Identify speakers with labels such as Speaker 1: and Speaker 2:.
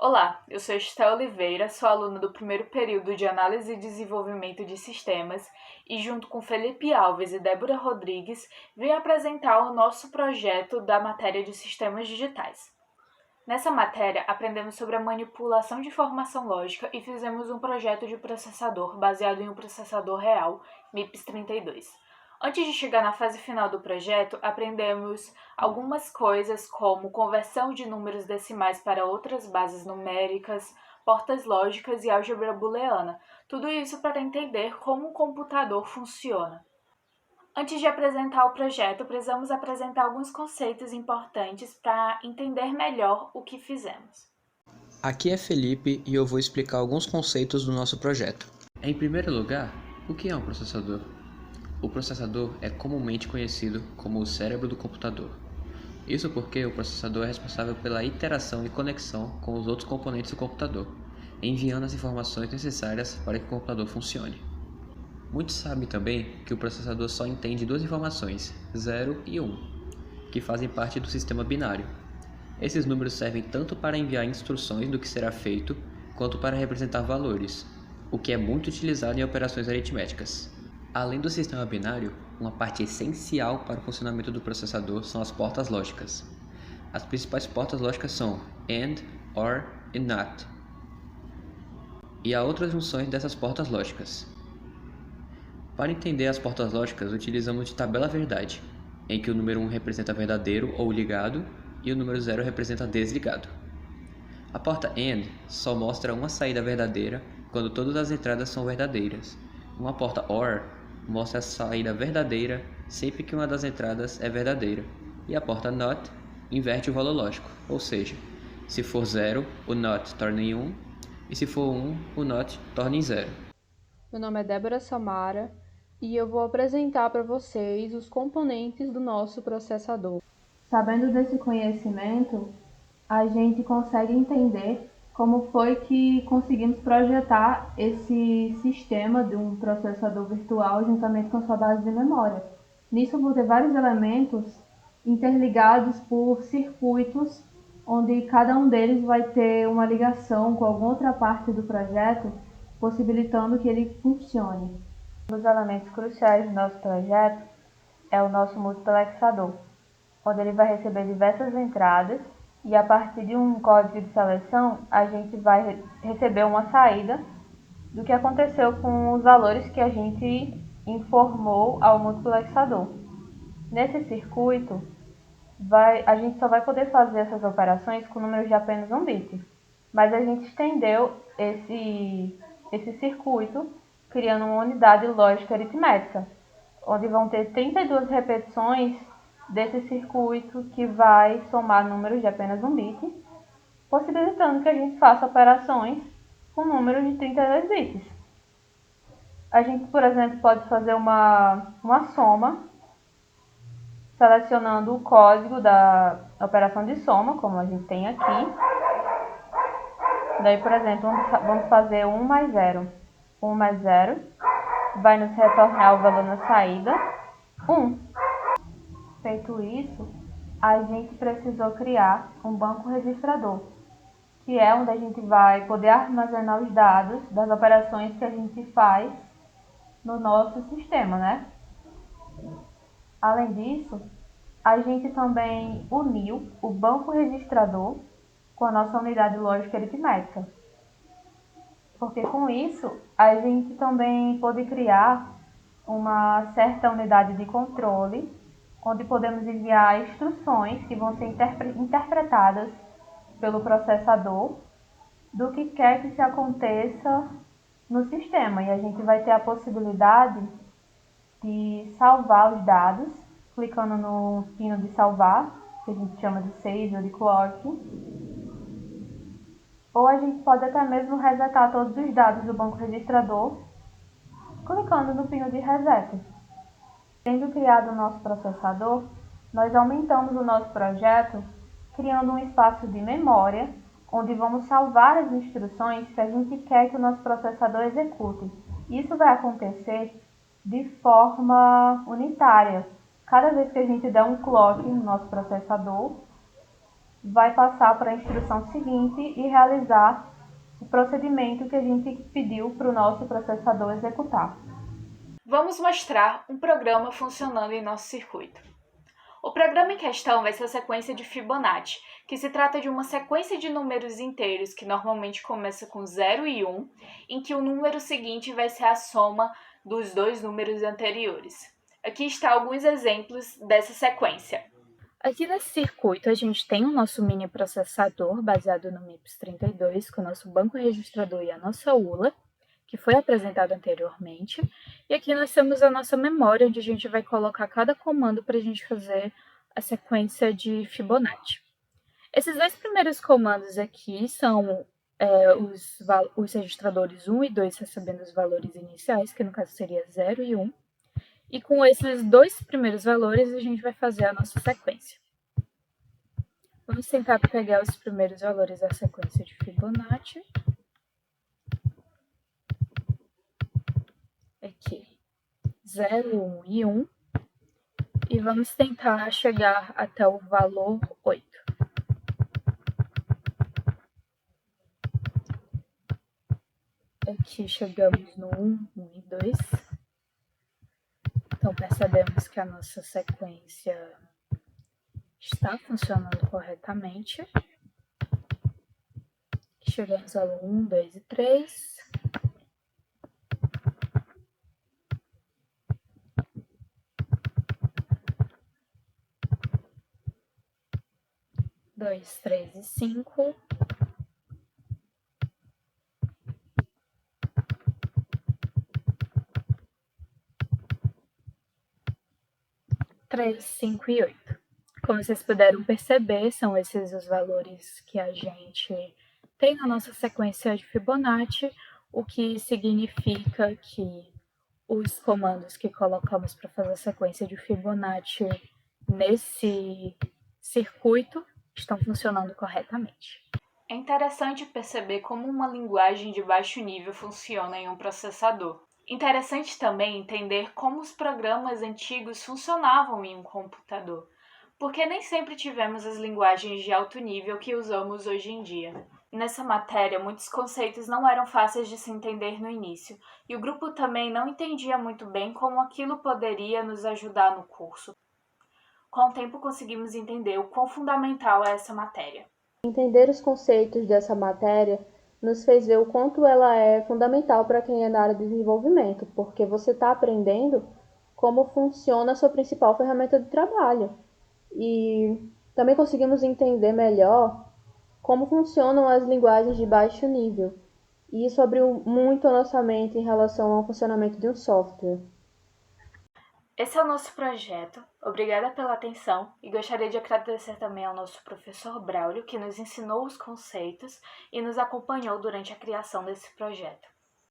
Speaker 1: Olá, eu sou Esté Oliveira, sou aluna do primeiro período de Análise e Desenvolvimento de Sistemas e, junto com Felipe Alves e Débora Rodrigues, vim apresentar o nosso projeto da matéria de Sistemas Digitais. Nessa matéria, aprendemos sobre a manipulação de informação lógica e fizemos um projeto de processador baseado em um processador real, MIPS 32. Antes de chegar na fase final do projeto, aprendemos algumas coisas como conversão de números decimais para outras bases numéricas, portas lógicas e álgebra booleana. Tudo isso para entender como um computador funciona. Antes de apresentar o projeto, precisamos apresentar alguns conceitos importantes para entender melhor o que fizemos.
Speaker 2: Aqui é Felipe e eu vou explicar alguns conceitos do nosso projeto.
Speaker 3: Em primeiro lugar, o que é um processador? O processador é comumente conhecido como o cérebro do computador. Isso porque o processador é responsável pela interação e conexão com os outros componentes do computador, enviando as informações necessárias para que o computador funcione. Muitos sabem também que o processador só entende duas informações, 0 e 1, que fazem parte do sistema binário. Esses números servem tanto para enviar instruções do que será feito, quanto para representar valores, o que é muito utilizado em operações aritméticas. Além do sistema binário, uma parte essencial para o funcionamento do processador são as portas lógicas. As principais portas lógicas são AND, OR e NOT. E há outras funções dessas portas lógicas. Para entender as portas lógicas, utilizamos de tabela verdade, em que o número 1 representa verdadeiro ou ligado e o número 0 representa desligado. A porta AND só mostra uma saída verdadeira quando todas as entradas são verdadeiras. Uma porta OR mostra a saída verdadeira sempre que uma das entradas é verdadeira. E a porta NOT inverte o valor lógico, ou seja, se for 0, o NOT torna em 1, e se for 1, o NOT torna em 0.
Speaker 4: Meu nome é Débora Samara e eu vou apresentar para vocês os componentes do nosso processador. Sabendo desse conhecimento, a gente consegue entender como foi que conseguimos projetar esse sistema de um processador virtual juntamente com a sua base de memória. Nisso vou ter vários elementos interligados por circuitos, onde cada um deles vai ter uma ligação com alguma outra parte do projeto, possibilitando que ele funcione. Um dos elementos cruciais do nosso projeto é o nosso multiplexador, onde ele vai receber diversas entradas e a partir de um código de seleção a gente vai receber uma saída do que aconteceu com os valores que a gente informou ao multiplexador. Nesse circuito, a gente só vai poder fazer essas operações com números de apenas um bit, mas a gente estendeu esse circuito criando uma unidade lógica aritmética, onde vão ter 32 repetições desse circuito que vai somar números de apenas um bit, possibilitando que a gente faça operações com números de 32 bits. A gente, por exemplo, pode fazer uma soma, selecionando o código da operação de soma, como a gente tem aqui. Daí, por exemplo, vamos fazer 1 mais 0. 1 mais 0 vai nos retornar o valor na saída, 1. Feito isso, a gente precisou criar um banco registrador, que é onde a gente vai poder armazenar os dados das operações que a gente faz no nosso sistema, né? Além disso, a gente também uniu o banco registrador com a nossa unidade lógica aritmética, porque com isso a gente também pode criar uma certa unidade de controle, onde podemos enviar instruções que vão ser interpretadas pelo processador do que quer que se aconteça no sistema. E a gente vai ter a possibilidade de salvar os dados, clicando no pino de salvar, que a gente chama de save ou de clock. Ou a gente pode até mesmo resetar todos os dados do banco registrador, clicando no pino de reset. Tendo criado o nosso processador, nós aumentamos o nosso projeto criando um espaço de memória, onde vamos salvar as instruções que a gente quer que o nosso processador execute. Isso vai acontecer de forma unitária. Cada vez que a gente der um clock no nosso processador, vai passar para a instrução seguinte e realizar o procedimento que a gente pediu para o nosso processador executar.
Speaker 1: Vamos mostrar um programa funcionando em nosso circuito. O programa em questão vai ser a sequência de Fibonacci, que se trata de uma sequência de números inteiros que normalmente começa com 0 e 1, em que o número seguinte vai ser a soma dos dois números anteriores. Aqui estão alguns exemplos dessa sequência. Aqui nesse circuito a gente tem o nosso mini processador baseado no MIPS 32, com o nosso banco registrador e a nossa ULA, que foi apresentado anteriormente. E aqui nós temos a nossa memória, onde a gente vai colocar cada comando para a gente fazer a sequência de Fibonacci. Esses dois primeiros comandos aqui são os registradores 1 e 2 recebendo os valores iniciais, que no caso seria 0 e 1. E com esses dois primeiros valores, a gente vai fazer a nossa sequência. Vamos tentar pegar os primeiros valores da sequência de Fibonacci. Aqui, 0, 1 e 1. E vamos tentar chegar até o valor 8. Aqui chegamos no 1, 1 e 2. Então, percebemos que a nossa sequência está funcionando corretamente. Chegamos ao 1, 2 e 3. Dois, 3 e 5. Três, 5 e 8. Como vocês puderam perceber, são esses os valores que a gente tem na nossa sequência de Fibonacci, o que significa que os comandos que colocamos para fazer a sequência de Fibonacci nesse circuito estão funcionando corretamente. É interessante perceber como uma linguagem de baixo nível funciona em um processador. Interessante também entender como os programas antigos funcionavam em um computador, porque nem sempre tivemos as linguagens de alto nível que usamos hoje em dia. Nessa matéria, muitos conceitos não eram fáceis de se entender no início, e o grupo também não entendia muito bem como aquilo poderia nos ajudar no curso. Com o tempo, conseguimos entender o quão fundamental é essa matéria.
Speaker 4: Entender os conceitos dessa matéria nos fez ver o quanto ela é fundamental para quem é da área de desenvolvimento, porque você está aprendendo como funciona a sua principal ferramenta de trabalho. E também conseguimos entender melhor como funcionam as linguagens de baixo nível. E isso abriu muito a nossa mente em relação ao funcionamento de um software.
Speaker 1: Esse é o nosso projeto. Obrigada pela atenção e gostaria de agradecer também ao nosso professor Braulio, que nos ensinou os conceitos e nos acompanhou durante a criação desse projeto.